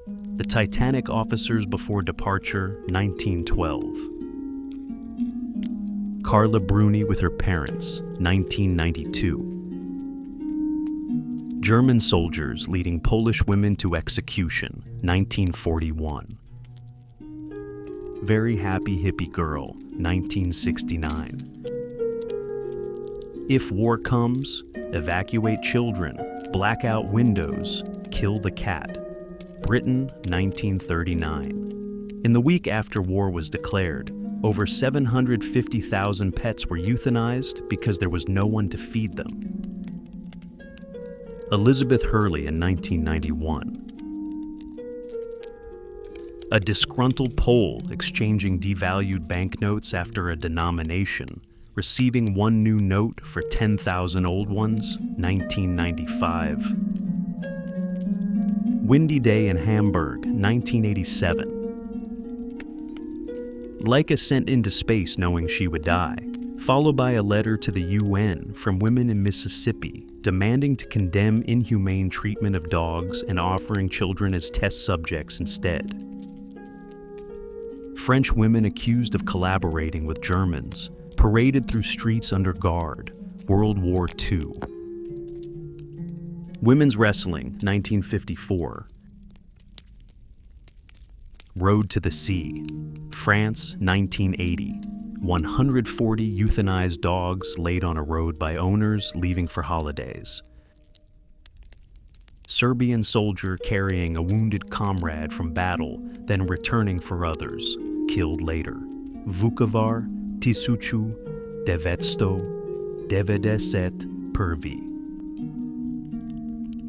The Titanic Officers Before Departure, 1912. Carla Bruni with Her Parents, 1992. German Soldiers Leading Polish Women to Execution, 1941. Very Happy Hippie Girl, 1969. If War Comes, Evacuate Children, Black Out Windows, Kill the Cat, Britain, 1939. In the week after war was declared, over 750,000 pets were euthanized because there was no one to feed them. Elizabeth Hurley in 1991. A disgruntled Pole exchanging devalued banknotes after a denomination, receiving one new note for 10,000 old ones, 1995. Windy Day in Hamburg, 1987. Laika sent into space knowing she would die, followed by a letter to the UN from women in Mississippi demanding to condemn inhumane treatment of dogs and offering children as test subjects instead. French women accused of collaborating with Germans, paraded through streets under guard, World War II. Women's Wrestling, 1954. Road to the Sea, France, 1980. 140 euthanized dogs laid on a road by owners leaving for holidays. Serbian soldier carrying a wounded comrade from battle, then returning for others, killed later. Vukovar, 1990 prvi.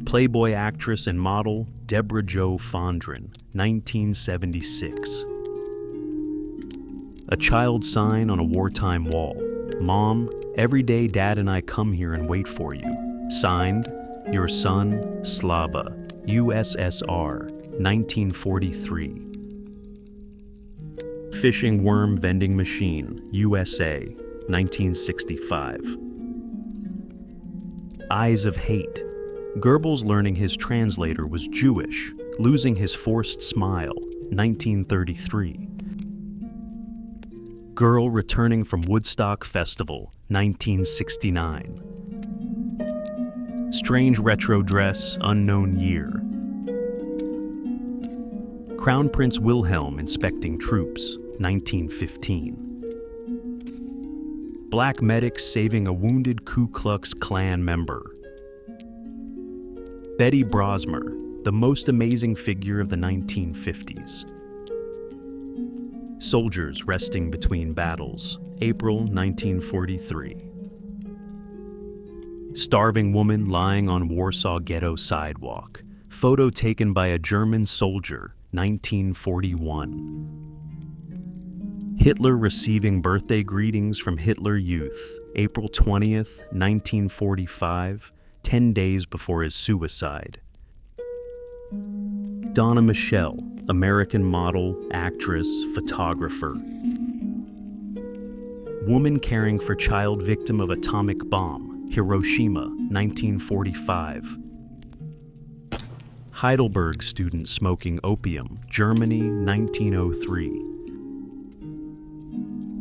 Playboy actress and model Deborah Jo Fondren, 1976. A child sign on a wartime wall. Mom, every day Dad and I come here and wait for you. Signed, your son, Slava, USSR, 1943. Fishing worm vending machine, USA, 1965. Eyes of Hate. Goebbels learning his translator was Jewish, losing his forced smile, 1933. Girl returning from Woodstock Festival, 1969. Strange retro dress, unknown year. Crown Prince Wilhelm inspecting troops, 1915. Black medics saving a wounded Ku Klux Klan member. Betty Brosmer, the most amazing figure of the 1950s. Soldiers resting between battles, April 1943. Starving woman lying on Warsaw ghetto sidewalk, photo taken by a German soldier, 1941. Hitler receiving birthday greetings from Hitler Youth, April 20th, 1945, 10 days before his suicide. Donna Michelle, American model, actress, photographer. Woman caring for child victim of atomic bomb, Hiroshima, 1945. Heidelberg student smoking opium, Germany, 1903.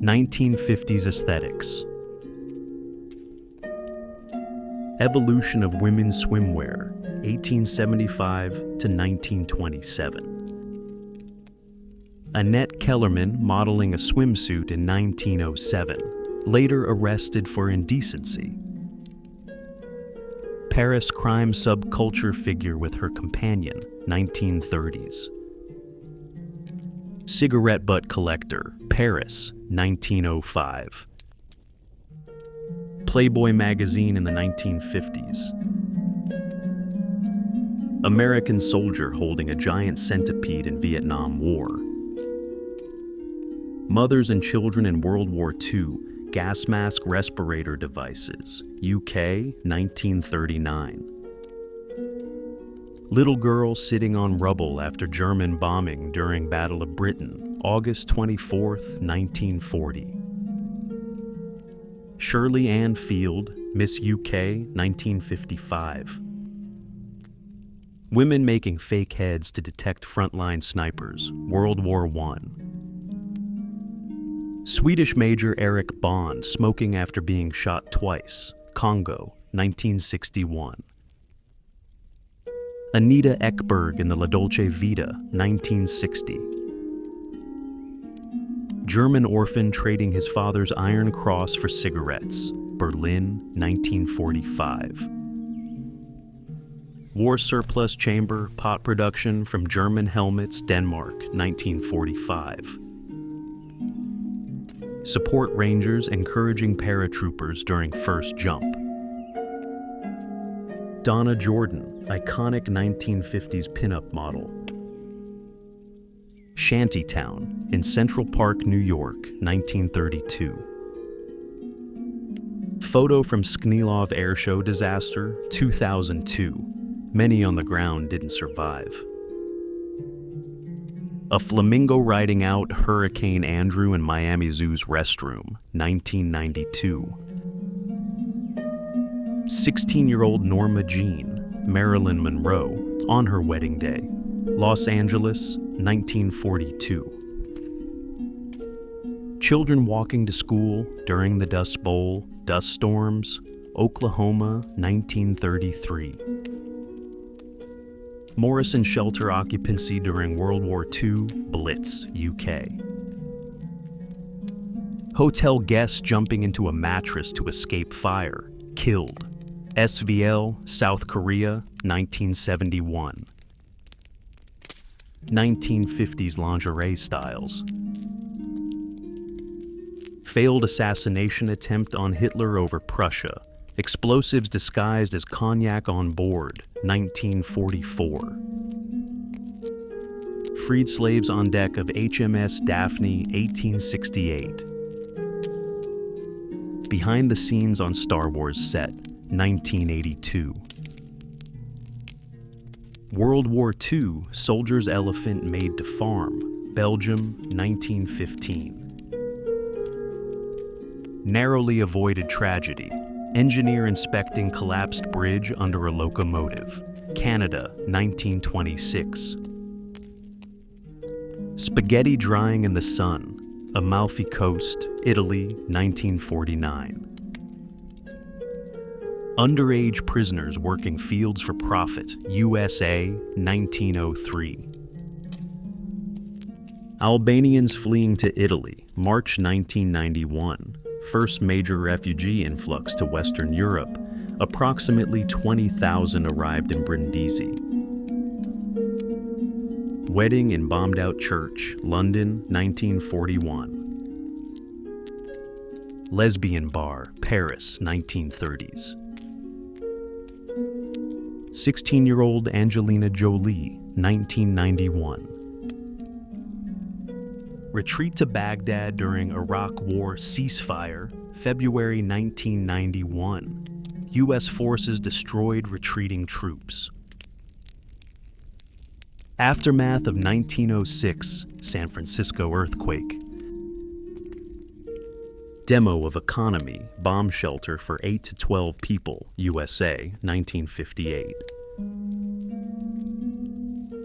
1950s aesthetics. Evolution of women's swimwear, 1875 to 1927. Annette Kellerman modeling a swimsuit in 1907, later arrested for indecency. Paris crime subculture figure with her companion, 1930s. Cigarette butt collector, Paris, 1905. Playboy magazine in the 1950s. American soldier holding a giant centipede in Vietnam War. Mothers and children in World War II, gas mask respirator devices, UK, 1939. Little girl sitting on rubble after German bombing during Battle of Britain, August 24th, 1940. Shirley Ann Field, Miss UK, 1955. Women making fake heads to detect frontline snipers, World War I. Swedish Major Eric Bond smoking after being shot twice, Congo, 1961. Anita Ekberg in the La Dolce Vita, 1960. German orphan trading his father's Iron Cross for cigarettes, Berlin, 1945. War surplus chamber pot production from German helmets, Denmark, 1945. Support rangers encouraging paratroopers during first jump. Donna Jordan, iconic 1950s pinup model. Shantytown in Central Park, New York, 1932. Photo from Sknilov Airshow disaster, 2002. Many on the ground didn't survive. A flamingo riding out Hurricane Andrew in Miami Zoo's restroom, 1992. 16-year-old Norma Jean, Marilyn Monroe, on her wedding day, Los Angeles, 1942. Children walking to school during the Dust Bowl, dust storms, Oklahoma, 1933. Morrison shelter occupancy during World War II, Blitz, UK. Hotel guests jumping into a mattress to escape fire, killed, SVL, South Korea, 1971. 1950s lingerie styles. Failed assassination attempt on Hitler over Prussia. Explosives disguised as cognac on board, 1944. Freed slaves on deck of HMS Daphne, 1868. Behind the scenes on Star Wars set, 1982. World War II soldier's elephant made to farm, Belgium, 1915. Narrowly avoided tragedy. Engineer inspecting collapsed bridge under a locomotive, Canada, 1926. Spaghetti drying in the sun, Amalfi Coast, Italy, 1949. Underage prisoners working fields for profit, USA, 1903. Albanians fleeing to Italy, March 1991. First major refugee influx to Western Europe, approximately 20,000 arrived in Brindisi. Wedding in bombed-out church, London, 1941. Lesbian bar, Paris, 1930s. 16-year-old Angelina Jolie, 1991. Retreat to Baghdad during Iraq War ceasefire, February 1991. U.S. forces destroyed retreating troops. Aftermath of 1906 San Francisco earthquake. Demo of economy, bomb shelter for 8 to 12 people, USA, 1958.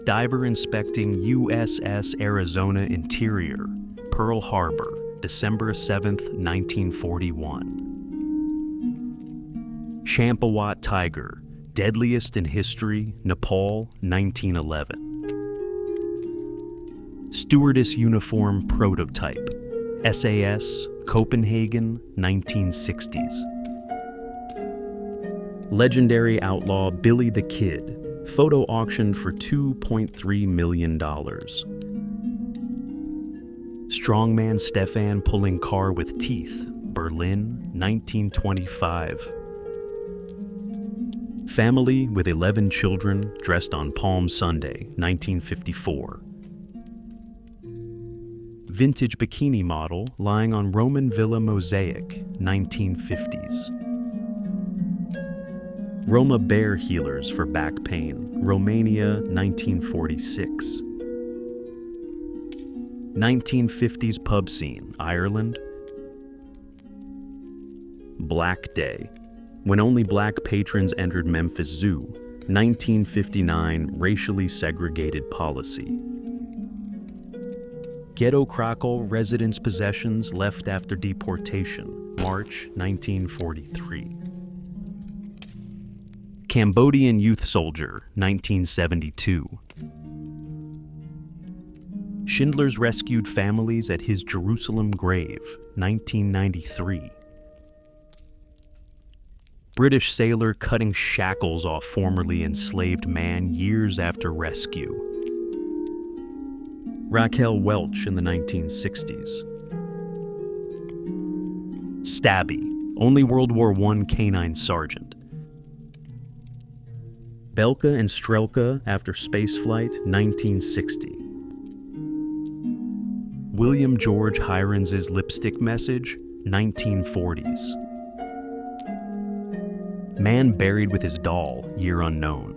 Diver inspecting USS Arizona Interior, Pearl Harbor, December 7, 1941. Champawat tiger, deadliest in history, Nepal, 1911. Stewardess uniform prototype, SAS, Copenhagen, 1960s. Legendary outlaw Billy the Kid, photo auctioned for $2.3 million. Strongman Stefan pulling car with teeth, Berlin, 1925. Family with 11 children dressed on Palm Sunday, 1954. Vintage bikini model lying on Roman villa mosaic, 1950s. Roma bear healers for back pain, Romania, 1946. 1950s pub scene, Ireland. Black Day, when only black patrons entered Memphis Zoo, 1959 racially segregated policy. Ghetto Krakow residents' possessions left after deportation, March 1943. Cambodian youth soldier, 1972. Schindler's rescued families at his Jerusalem grave, 1993. British sailor cutting shackles off formerly enslaved man years after rescue. Raquel Welch in the 1960s. Stabby, only World War I canine sergeant. Belka and Strelka after spaceflight, 1960. William George Hirons' lipstick message, 1940s. Man buried with his doll, year unknown.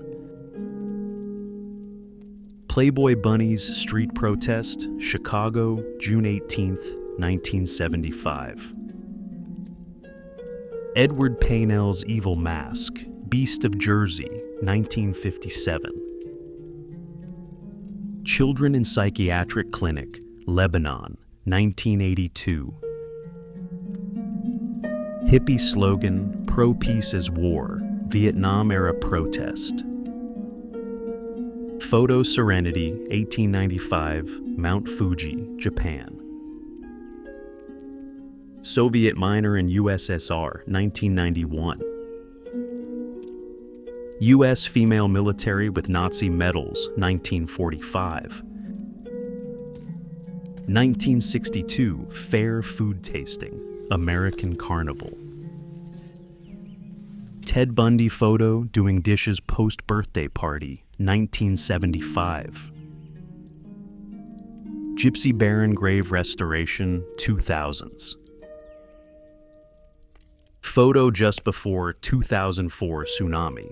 Playboy Bunny's street protest, Chicago, June 18, 1975. Edward Paynell's evil mask, Beast of Jersey, 1957. Children in Psychiatric Clinic, Lebanon, 1982. Hippie slogan, Pro-Peace as War, Vietnam-era protest. Photo Serenity, 1895, Mount Fuji, Japan. Soviet minor in USSR, 1991. U.S. female military with Nazi medals, 1945. 1962, fair food tasting, American Carnival. Ted Bundy photo doing dishes post-birthday party, 1975. Gypsy Baron grave restoration, 2000s. Photo just before 2004 tsunami.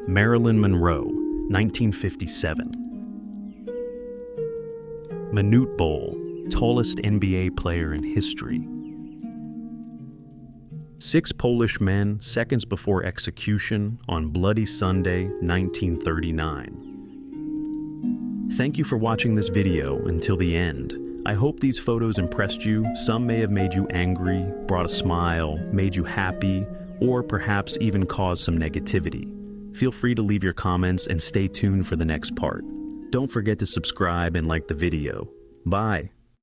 Marilyn Monroe, 1957. Manute Bol, tallest NBA player in history. 6 Polish men seconds before execution on Bloody Sunday, 1939. Thank you for watching this video until the end. I hope these photos impressed you. Some may have made you angry, brought a smile, made you happy, or perhaps even caused some negativity. Feel free to leave your comments and stay tuned for the next part. Don't forget to subscribe and like the video. Bye.